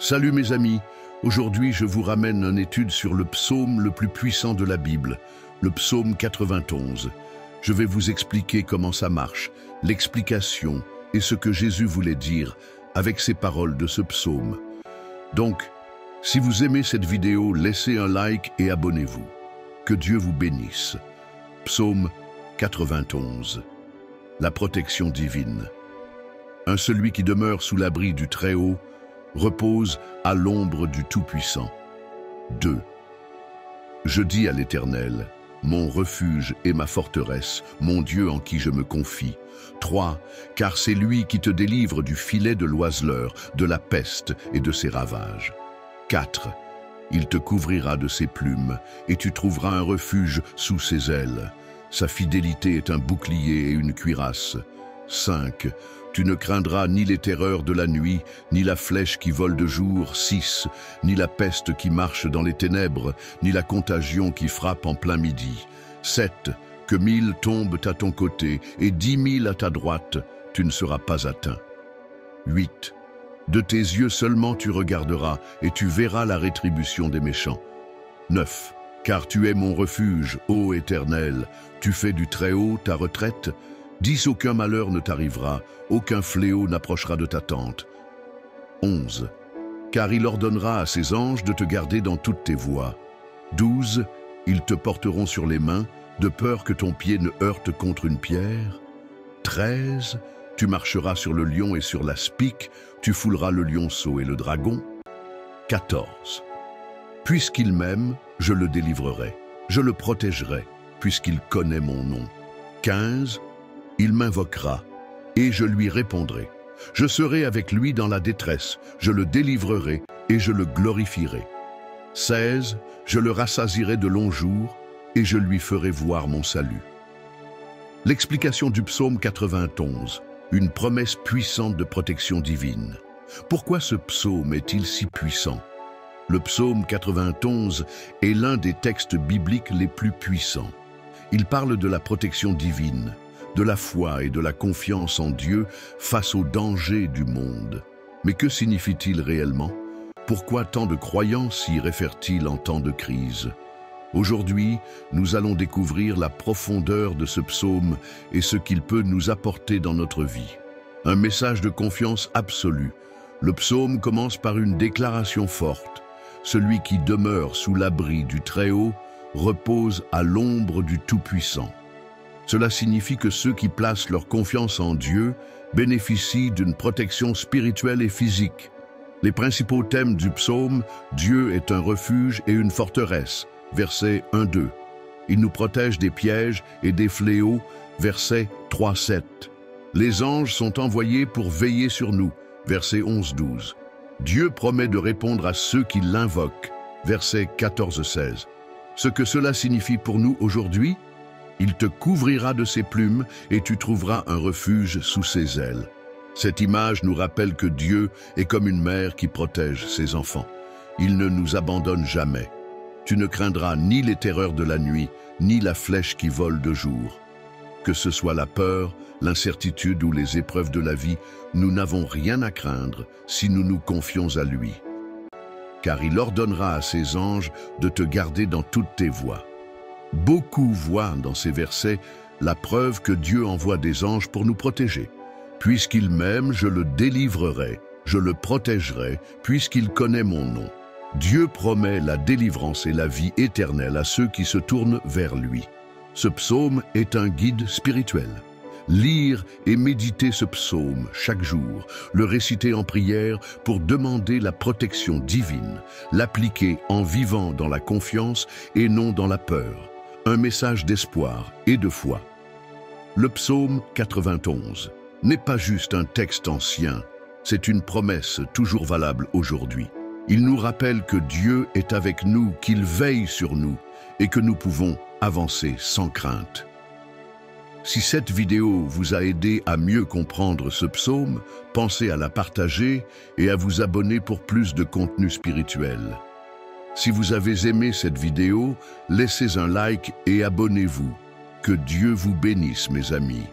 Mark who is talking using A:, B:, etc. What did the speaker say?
A: Salut mes amis, aujourd'hui je vous ramène une étude sur le psaume le plus puissant de la Bible, le psaume 91. Je vais vous expliquer comment ça marche, l'explication et ce que Jésus voulait dire avec ces paroles de ce psaume. Donc, si vous aimez cette vidéo, laissez un like et abonnez-vous. Que Dieu vous bénisse. Psaume 91. La protection divine. Un celui qui demeure sous l'abri du Très-Haut repose à l'ombre du Tout-Puissant. 2. Je dis à l'Éternel, mon refuge et ma forteresse, mon Dieu en qui je me confie. 3. Car c'est lui qui te délivre du filet de l'oiseleur, de la peste et de ses ravages. 4. Il te couvrira de ses plumes, et tu trouveras un refuge sous ses ailes. Sa fidélité est un bouclier et une cuirasse. 5. Tu ne craindras ni les terreurs de la nuit, ni la flèche qui vole de jour. 6. Ni la peste qui marche dans les ténèbres, ni la contagion qui frappe en plein midi. 7. Que 1000 tombent à ton côté et 10 000 à ta droite, tu ne seras pas atteint. 8. De tes yeux seulement tu regarderas et tu verras la rétribution des méchants. 9. Car tu es mon refuge, ô Éternel, tu fais du Très-Haut ta retraite. 10. Aucun malheur ne t'arrivera, aucun fléau n'approchera de ta tente. 11. Car il ordonnera à ses anges de te garder dans toutes tes voies. 12. Ils te porteront sur les mains, de peur que ton pied ne heurte contre une pierre. 13. Tu marcheras sur le lion et sur l'aspic, tu fouleras le lionceau et le dragon. 14. Puisqu'il m'aime, je le délivrerai, je le protégerai, puisqu'il connaît mon nom. 15. Il m'invoquera, et je lui répondrai. Je serai avec lui dans la détresse, je le délivrerai et je le glorifierai. 16. Je le rassasierai de longs jours, et je lui ferai voir mon salut. L'explication du psaume 91, une promesse puissante de protection divine. Pourquoi ce psaume est-il si puissant? Le psaume 91 est l'un des textes bibliques les plus puissants. Il parle de la protection divine, de la foi et de la confiance en Dieu face aux dangers du monde. Mais que signifie-t-il réellement? Pourquoi tant de croyants s'y réfèrent-ils en temps de crise? Aujourd'hui, nous allons découvrir la profondeur de ce psaume et ce qu'il peut nous apporter dans notre vie. Un message de confiance absolue. Le psaume commence par une déclaration forte. Celui qui demeure sous l'abri du Très-Haut repose à l'ombre du Tout-Puissant. Cela signifie que ceux qui placent leur confiance en Dieu bénéficient d'une protection spirituelle et physique. Les principaux thèmes du psaume, Dieu est un refuge et une forteresse, versets 1-2. Il nous protège des pièges et des fléaux, versets 3-7. Les anges sont envoyés pour veiller sur nous, versets 11-12. Dieu promet de répondre à ceux qui l'invoquent, versets 14-16. Ce que cela signifie pour nous aujourd'hui, il te couvrira de ses plumes et tu trouveras un refuge sous ses ailes. Cette image nous rappelle que Dieu est comme une mère qui protège ses enfants. Il ne nous abandonne jamais. Tu ne craindras ni les terreurs de la nuit, ni la flèche qui vole de jour. Que ce soit la peur, l'incertitude ou les épreuves de la vie, nous n'avons rien à craindre si nous nous confions à lui. Car il ordonnera à ses anges de te garder dans toutes tes voies. Beaucoup voient dans ces versets la preuve que Dieu envoie des anges pour nous protéger. Puisqu'il m'aime, je le délivrerai, je le protégerai, puisqu'il connaît mon nom. Dieu promet la délivrance et la vie éternelle à ceux qui se tournent vers lui. Ce psaume est un guide spirituel. Lire et méditer ce psaume chaque jour, le réciter en prière pour demander la protection divine, l'appliquer en vivant dans la confiance et non dans la peur. Un message d'espoir et de foi. Le psaume 91 n'est pas juste un texte ancien, c'est une promesse toujours valable aujourd'hui. Il nous rappelle que Dieu est avec nous, qu'il veille sur nous et que nous pouvons avancer sans crainte. Si cette vidéo vous a aidé à mieux comprendre ce psaume, pensez à la partager et à vous abonner pour plus de contenu spirituel. Si vous avez aimé cette vidéo, laissez un like et abonnez-vous. Que Dieu vous bénisse, mes amis.